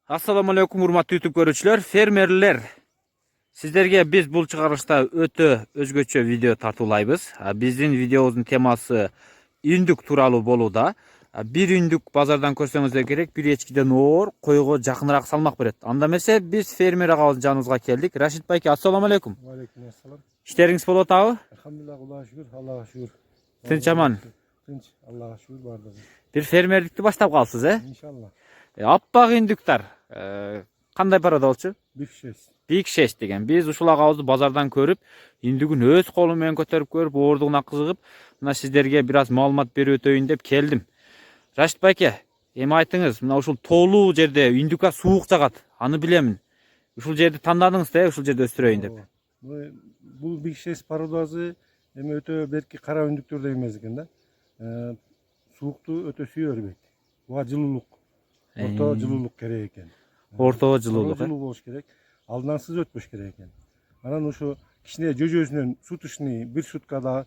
Assalamu alaikum urmatlı YouTube görücüler, fermerler. Sizlerge biz bu çıkarışta öte özgöçö video tartulayбыз. Bizin videomuzun teması ündük turalı boluda. Bir ündük bazardan көрсөңүздөр керек, bir echkiden oor, koygo jakыныраак salmak берет. Анда эмесе биз фермер агабыздын жаныбызга келдик. Рашид байке, ассаламу алейкум. Алейкум ассалам. İşleriniz болуп атабы? Elhamdülillah, Allah'a şükür, Allah'a şükür. Tinç aman. Tinç, Allah'a şükür bardı. Bir fermerlikti başlap kalsız, İnşallah. Appak ündüktar. Kanday parada bolчу? Bir şey. Big şeş degen. Biz uşul agabızды bazardan көрүp, индүгүн өз колум менен көтөрүп көрүп, оордугуна кызыгып, мына сиздерге бир аз маалымат берип өтөйүн деп келдим. Рашид байке, эми айтыңыз, мына ушул тоолуу жерде индүкка суук жагат. Аны билемин. Ушул жерди тандадыңыз да, ушул жерде өстүрөйүн деп. Bu bir şey parodazı hem öte belki kara ündüktür emez eкен да. Soğuktu öte suyuyor belki. Bu жылуулук. Orta жылуулук керек eкен. Orta жылуулук. Жылуу болуш керек. Алдынан сыз өтпөш керек eкен. Анан ошо кичине жөжөсүнөн сутушный bir суткада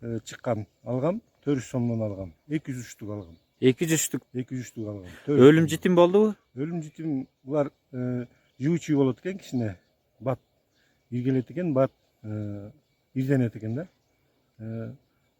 чыккан алгам, 400 сомдон алгам. 200 штук алгам. 200 штук. 200 штук алгам. Ölüm житим болдубу? Ölüm житим булар жуучу болот экен, кичине бат иргелет экен, бат ирденет экен да.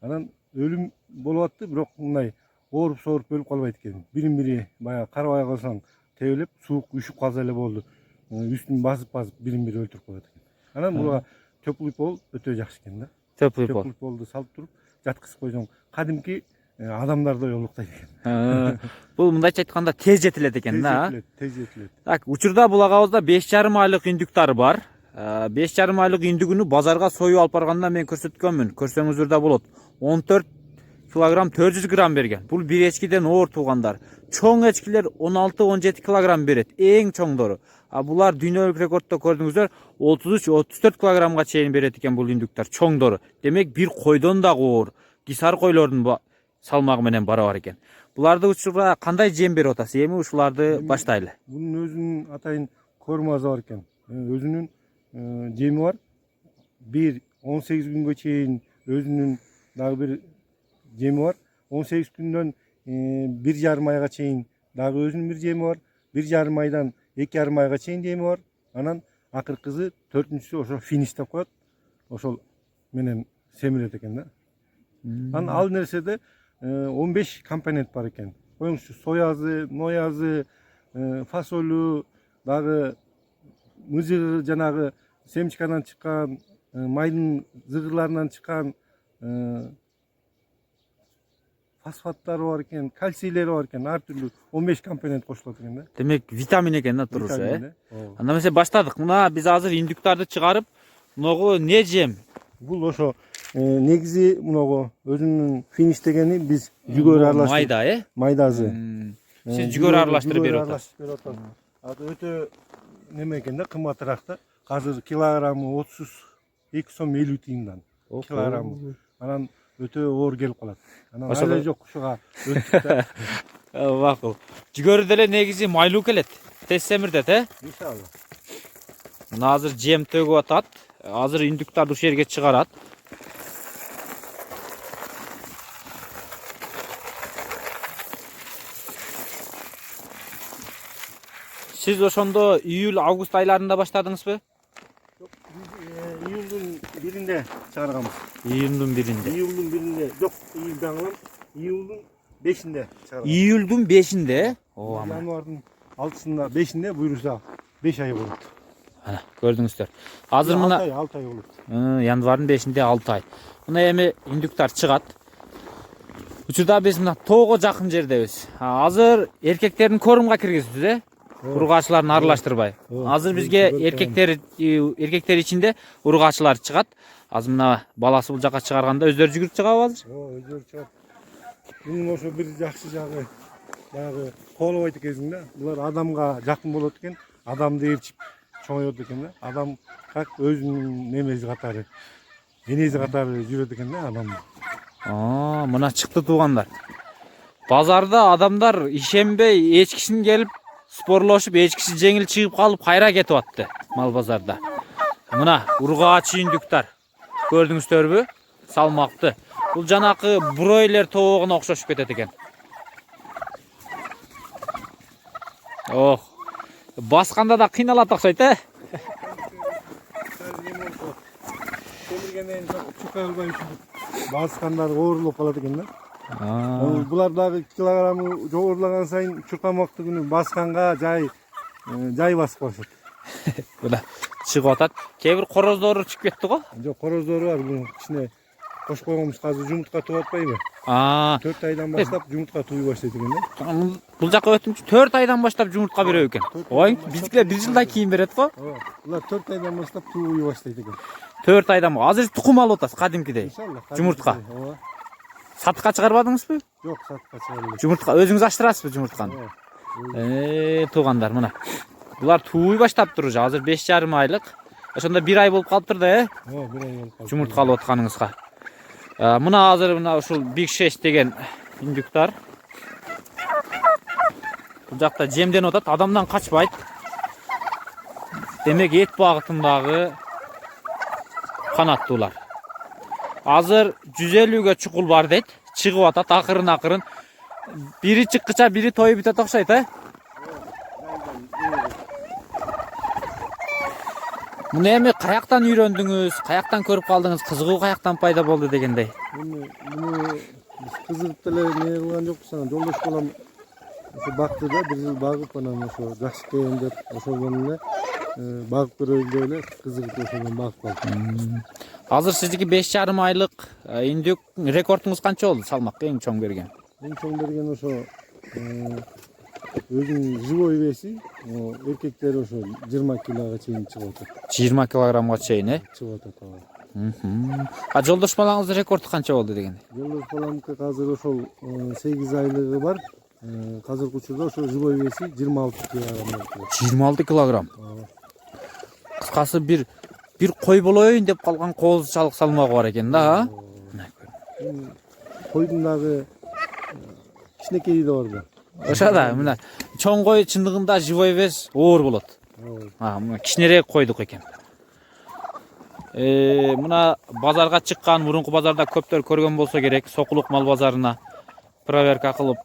Анан ölüm болуп атты, бирок мындай ооруп сооруп өлүп калбайт экен. Бирин-бири баягы карабай калсаң тебелеп, суук үшүп калса эле болду. Үстүн басып бирин-бири өлтүрүп коет экен. Анан буга теплый пол өтө жакшы экен да. Теплый пол. Теплый полду салып туруп, жаткызып койсоң, кадимки адамдарды уктайт экен. Бул мындайча айтканда тез жетилет экен да. Тез жетилет. Так, учурда бул агабызда 5,5 айлык үндүктөр бар. 5,5 айлык үндүгүнү базарга союп алып барганда мен көрсөткөнмүн. Көрсөңүздөр да болот. 14 килограмм 400 грамм берген. Бул бир эчкиден оор туугандар. Чоң эчкилер 16-17 килограмм берет. Эң чоңдору. Булар дүйнөлүк рекордто көрдүңүздөр 33-34 килограммга чейин берет экен бул үндүктөр, чоңдору. Демек бир койдон да оор. Гисар койлордун салмагы менен барабар экен. Буларды учурда кандай жем берип атасыз? Эми ушуларды баштайлы. Бунун өзүнүн атайын кормазы бар экен. Өзүнүн жеми бар. 1-18 күнгө чейин өзүнүн дагы бир жеми бар. 18 күндөн 1,5 айга чейин дагы өзүнүн бир жеми бар. 1,5 айдан 2,5 айга чейин жеми бар. Анан акыркысы 4-үнчүсү ошо финиш деп коет. Ошол менен семирет экен да. Анан ал нерседе 15 компонент бар экен. Коюңузчу, соязы, ноязы, фасолу, дагы мыжыгы, жанагы семчкадан чыккан, майдын зыгырларынан чыккан фосфаттары бар экен, кальцийлери бар экен, ар түрлүү 15 компонент кошулат экен да. Демек витамин экен да туруусу, Анда эмесе баштадык. Мына биз азыр индүктарды чыгарып, муногу не жем? Бул ошо негизи муногу өзүнүн финиш дегени биз жүгөрү аралаштырып. Майда, Майдасы. Сиз жүгөрү аралаштырып берип атасыз. Өтө неме экен да, кымбатыраак да. Азыр килограммы 32 сом 50 тиындан. Килограммы. Анан өтө оор келип калат. Анан айлы жок ушуга өттүк да. Макул. Жүгөрү деле негизи майлуу келет. Тез семирдет, Иншалла. Мына азыр жем төгүп атат. Азыр үндүктарды ушул жерге чыгарат. Siz ошондо июль, август айларында баштадыңызбы? Жок, июлдун 1-inde чыгарганбыз. Июлдун 1-inde. Июлдун 1-inde, жок, июлдан алам. Июлдун 5-inde чыгарганбыз. Июлдун 5-inde. Январдын 6-сында 5-inde буйруса 5 ай болот. Ana, gördüңүздөр. Азыр мына 6 ай болот. январдын 5-inde 6 ай. Мына эми үндүктөр чыгат. Учурда биз мына тоого жакын жердебиз. Азыр эркектердин корумга киргизбиз, Ургачыларын аралаштырбай. Азыр бизге эркектер ичинде ургачылар чыгат. Азыр мына баласы бул жака чыгарганда өздөрү жүгүрүп чыгабы азыр? Өздөрү чыгат. Бунун ошо бир жакшы жагы дагы колобойт экенсиң да. Булар адамга жакын болот экен, адамды ээрчип чоңойот экен да. Адам как өзүнүн немеси катары, денеси катары жүрөт экен да адам. Мына чыкты туугандар. Базарда адамдар ишенбей эчкисин келип спорлошуп, эчкиси жеңил чыгып калып кайра кетип атты мал базарда. Мына ургач үндүктөр. Көрдүңүздөрбү? Салмакты. Бул жанакы бройлер тоогуна окшошуп кетет экен. Басқанда да қиналат окшойт, э? Темиргенден чукай албай ушинтип баскандар оорлоп калат экен да. Булар дагы килограммы жогорулаган сайын чуркамакты күнү басканга жай басып калышат. Мына чыгып атат. Кээ бир короздору чыгып кетти го. Жок, короздору бар. Бунун ичине кошуп койгонбуз, азыр жумуртка тууп атпайбы? 4 айдан баштап жумуртка тууй баштайт экен да. Бул жака өтүмчү 4 айдан баштап жумуртка берет экен. Ой, биздикилер 1 жылдан кийин берет го. Булар 4 айдан баштап тууй баштайт экен. 4 айдан. Азыр тукум алып атасыз кадимкидей. Иншалла. Жумуртка. Сатыкка чыгарбадыңызбы? Жок, сатыкка чыгарбадым. Жумуртка өзүңүз аштырасызбы жумуртканы? Туугандар мына. Булар тууй баштаптыр уже. Азыр 5,5 айлык. Ошондо 1 ай болуп калыптыр да, э? 1 ай болуп калды. Жумуртка алып атканыңызга. Мына азыр мына ушул Big 6 деген индюктар. Бул жакта жемденип атат, адамдан качпайт. Демек эт багытындагы канаттуулар. Азыр 150 чукул бар дейт. Чыгып атат акырын. Бири чыккыча бири тоюп бүтөт окшойт, э? Муну эми каяктан үйрөндүңүз, каяктан көрүп калдыңыз, кызыгуу каяктан пайда болду дегендей. Муну биз кызыгып деле эмне кылган жокпуз, анан жолдош балам ошо бакты да, 1 жыл багып, анан ошо жакшы экен деп ошондон эле багып көрөлү деп эле кызыгып ошондон багып калдым. Азыр сиздики 5,5 айлык индюк рекордуңуз канча болду салмак эң чоң берген? Эң чоң берген ошо өзүнүн живой веси, эркектер ошо 20 килога чейин чыгып атат. 20 килограммга чейин, э? Чыгып атат. А жолдош балаңыздын рекорду канча болду дегенде? Жолдош баламдыкы азыр ошол 8 айлыгы бар. Азыркы учурда ошо живой веси 26 килограмм. 26 килограмм. Кыскасы бир кой болоюн деп калган коозчалык салмагы бар экен да, а? Койдун дагы кичинекейи да бар да. Ошо да, мына чоң кой чындыгында живой вес оор болот. Мына кичинерээк койдук экен. Мына базарга чыккан, мурунку базарда көптөр көргөн болсо керек, Сокулук мал базарына проверка кылып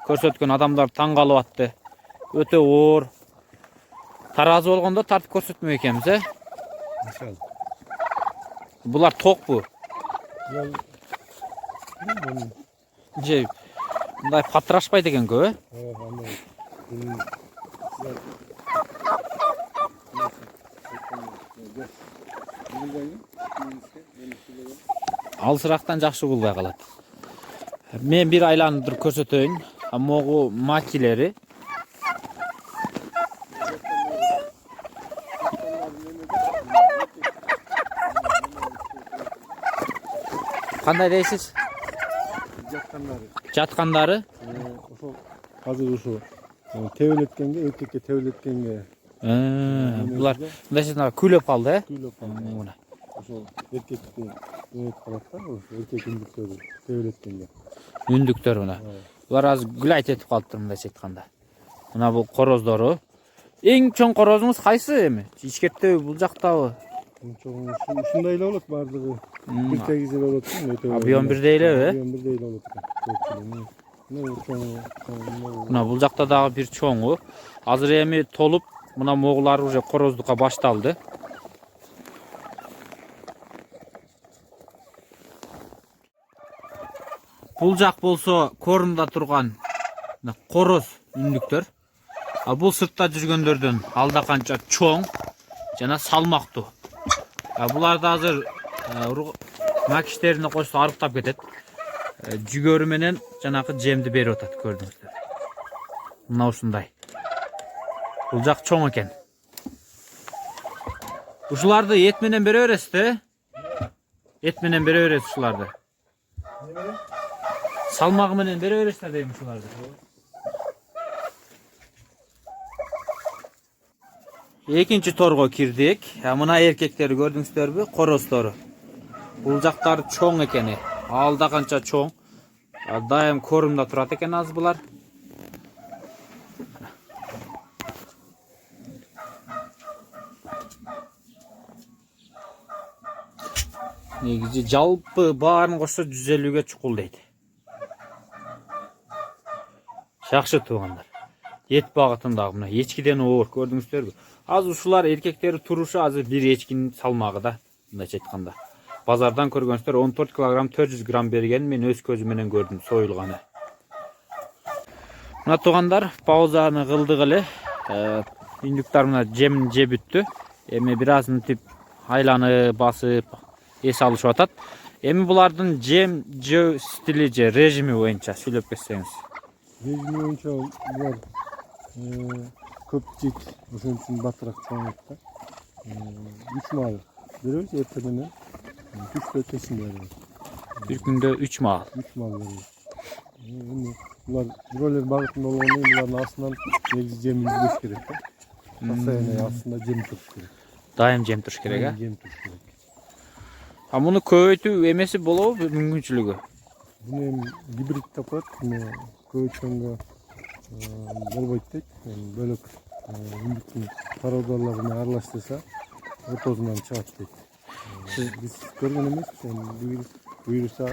көрсөткөн адамдар таң калып атты. Өтө оор. Таразы болгондо тартып көрсөтмөй экенбиз, э? Иншалла. Булар токпу? Же мындай патрашпайт экен көп, э? Алысырактан жакшы кулбай калат. Мен бир айланып көрсөтөйүн. Могу макилери. Кандай дейсиз? Жаткандары. Ошо азыр ошо тебелеткенге, эркекке тебелеткенге. Булар мындай күлөп калды, э? Күлөп калды. Ошо эркекти өтүп калат да, ошо эркек үндүктөрү тебелеткенге. Үндүктөр мына. Булар азыр гүлайт этип калыптыр мындайча айтканда. Мына бул короздору. Эң чоң корозуңуз кайсы эми? Ичкерттеби, бул жактабы? Эң чоң ушундай эле болот бардыгы. 1-8 эле болот. Объем бирдей элеби? Объем бирдей эле болот. Мына бул жакта дагы бир чоңу. Азыр эми толуп, мына моглар уже короздукка башталды. Бул жак болсо корумда турган короз үндүктөр. А бул сыртта жүргөндөрдөн алда канча чоң жана салмактуу. Буларды азыр макиштерине кошсо арыктап кетет. Жүгөрү менен жанакы жемди берип атат, көрдүңүздөр. Мына ушундай. Бул жак чоң экен. Ушуларды эт менен бере бересиз, э? Эт менен бере бересиз ушуларды. Салмагы менен бере бересиз дейм ушуларды. Экинчи торго кирдик. Мына эркектери көрдүңүздөрбү? Корозтору. Бул жактары чоң экени. Алда канча чоң. Дайым корумда турат экен аз булар. Негизи жалпы баарын кошсо 150 чукул дейт. Жакшы туугандар. Ет багытындагы мына ечкиден оор көрдүңүздөрбү? Азыр ушулар эркектери турушу азыр бир ечкинин салмагы да, мындайча айтканда. Базардан көргөнсүздөр 14 кг 400 грамм берген, мен өз көзүм менен көрдүм союлганы. Мына туугандар, паузаны кылдык эле. Индуктар мына жемин жеп бүттү. Эми бир аз мынтип айланып басып эс алышып атат. Эми булардын жем жөө стили же режими боюнча сүйлөп кетсеңиз. Rejimi boyunca bunlar köp jeyt, ошон үчүн батыраак чоңойт да. 3 маал беребиз эртеден, түштө кечинде беребиз. Bir günde 3 maal. 3 маал беребиз. Эми булар бирөөлөр багытында болгондон кийин булардын астынан негизи жемин жүрүш керек да. Постоянно астында жем туруш керек. Daim jem turuş керек, а? Жем туруш керек. А муну көбөйтүү эмеси болобу, мүмкүнчүлүгү? Буну эми гибрид деп коет, буну көбөйткөнгө болбойт дейт. Бөлөк индиктин породаларына аралаштырса, отозунан чыгат дейт. Биз көргөн эмеспиз, эми буюрса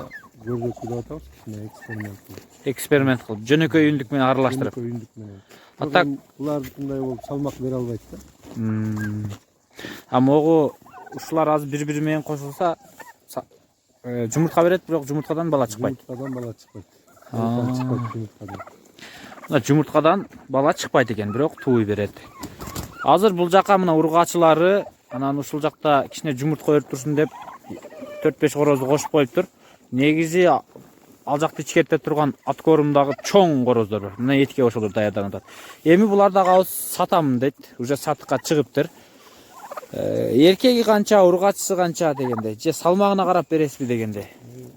көрсөтүү деп атабыз, кичине эксперимент кылып. Эксперимент кылып, жөнөкөй үндүк менен аралаштырып. Жөнөкөй үндүк менен. Ата Булардыкындай болуп салмак бере албайт да. А могу ушулар азыр бири-бири менен кошулса жумуртка берет, бирок жумурткадан бала чыкпайт. Жумурткадан бала чыкпайт. Чыкпайт жумурткадан. Мына жумурткадан бала чыкпайт экен, бирок тууй берет. Азыр бул жака мына ургачылары анан ушул жакта кичине жумуртка өөрүп турсун деп 4-5 корозду кошуп коюптур. Негизи ал жакта ичкерте турган аткорумдагы чоң короздор бар. Мына этке ошолор даярданып атат. Эми буларды агабыз сатамын дейт. Уже сатыкка чыгыптыр. Эркеги канча, ургачысы канча дегенде, же салмагына карап бересизби дегенде.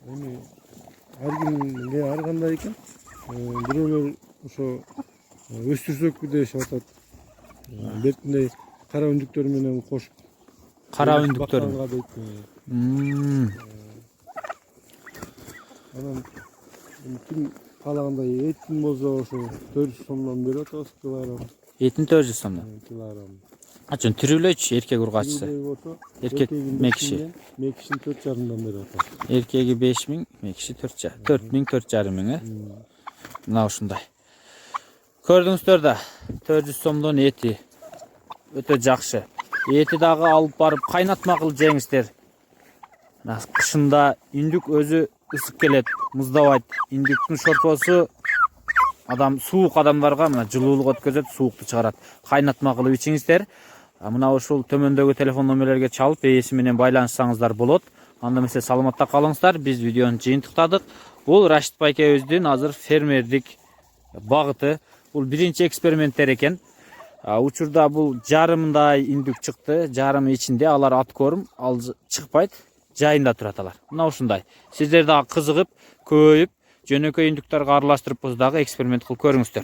Эми ар кимге ар кандай экен. Бирөөлөр ошо өстүрсөкпү дешип атат. Бертиндей кара үндүктөр менен кошуп. Кара үндүктөр. Анан ким каалагандай этин болсо ошо 400 сомдон берип атабыз килограмм. Этин 400 сомдон. Килограмм. Ачын тирүүлөчү эркек ургачысы. Эркек мекиши. Мекишин 4,5 берип атабыз. Эркеги 5000, мекиши 4400 миң. Мына ушундай. Көрдүңүздөр да 400 сомдон эти өтө жакшы. Эти дагы алып барып кайнатма кылып жеңиздер. Мына кышында үндүк өзү ысык келет, муздабайт. Индиктин шорпосу адам суук адамдарга мына жылуулук өткөзөт, суукту чыгарат. Кайнатма кылып ичиңиздер. Мына ушул төмөндөгү телефон номерлерге чалып, ээси менен байланышсаңыздар болот. Анда эмесе саламатта калыңыздар. Биз видеону жыйынтыктадык. Бул Рашид байкебиздин азыр фермердик багыты. Бул биринчи эксперименттер экен. Учурда бул жарымдай индүк чыкты. Жарымы ичинде алар аткорум, ал чыкпайт. Жайында турат алар. Мына ушундай. Сиздер дагы кызыгып, көбөйүп, жөнөкөй индуктарга аралаштырып дагы эксперимент кылып көрүңүздөр.